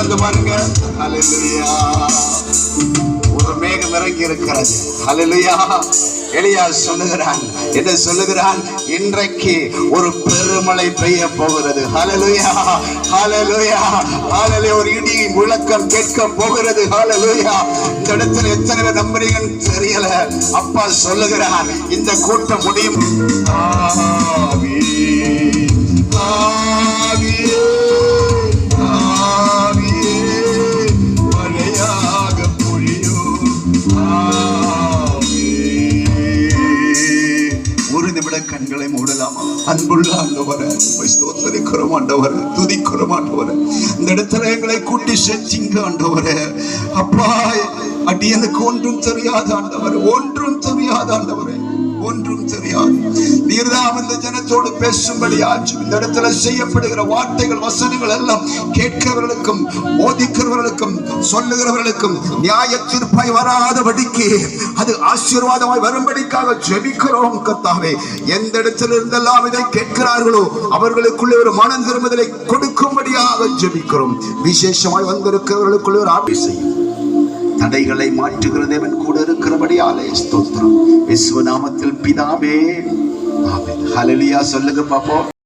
தொடர்ந்து பாருங்க. ஹல்லேலூயா. ஒரு மேகம் இறங்கி இருக்கிறது. ஹல்லேலூயா. எலியா சொல்லுகிறான், என்ன சொல்லுகிறான்? இன்றைக்கு ஒரு பெருமழை பெய்ய போகிறது. ஹல்லேலூயா, ஹல்லேலூயா, ஹல்லேலூயா. ஒரு இடி முழக்கம் கேட்க போகிறது. ஹல்லேலூயா. இந்த இடத்துல எத்தனை பேர் நம்புறீங்கன்னு தெரியல. அப்பா சொல்லுகிறான், இந்த கூட்டம் முடியும். கண்களை மூடலாமா? அன்புள்ள ஆண்டவரே, ஸ்தோத்திரிக்கிறோம் ஆண்டவரே, துதிக்கிறோம் ஆண்டவரே. இந்த இடத்துல எங்களை கூட்டி செஞ்சீங்க ஆண்டவரே. அப்பா, அடியனுக்கு ஒன்றும் தெரியாத ஆண்டவரே, ஒன்றும் தெரியாத ஆண்டவரே, ஒன்றும் தெரியாது. நீர்தான் இந்த ஜனத்தோடு பேசும்படி ஆச்சு. இந்த இடத்துல செய்யப்படுகிற வார்த்தைகள், வசனங்கள் எல்லாம் கேட்கிறவர்களுக்கும் போதிக்கிறவர்களுக்கும் சொல்லுகிறவர்களுக்கும் நியாய தீர்ப்பாய் வராதபடிக்கு அது ஆசீர்வாதமாய் வரும்படிக்காக ஜெபிக்கிறோம் கர்த்தாவே. எந்த இடத்துல இருந்தெல்லாம் இதை கேட்கிறார்களோ அவர்களுக்குள்ளே ஒரு மனம் திரும்புதலை கொடுக்கும்படியாக ஜெபிக்கிறோம். விசேஷமாய் வந்திருக்கிறவர்களுக்குள்ளே ஒரு ஆபிஷேகம், தடைகளை மாற்றுகிற தேவன் கூட இருக்கிறபடியாலே ஸ்தோத்திரம். இயேசு நாமத்தில் பிதாவே, ஆமென். ஹல்லேலூயா. சொல்லுங்க பாப்போம்.